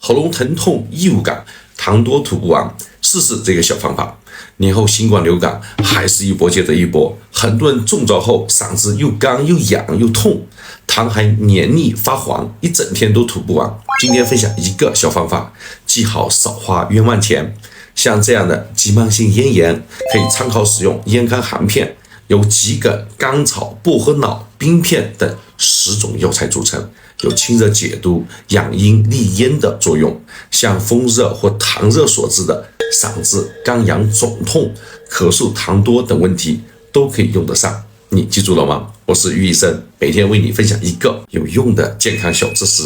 喉咙疼痛、异物感，糖多吐不完，试试这个小方法。年后新冠流感还是一波接着一波，很多人中招后嗓子又干又痒又痛，痰还黏腻发黄，一整天都吐不完。今天分享一个小方法，记好少花冤枉钱。像这样的急慢性咽炎，可以参考使用咽干含片，由桔梗、甘草、薄荷脑、冰片等10种药材组成，有清热解毒、养阴利咽的作用。像风热或痰热所致的嗓子干痒、肿痛、咳嗽、痰多等问题，都可以用得上。你记住了吗？我是于医生，每天为你分享一个有用的健康小知识。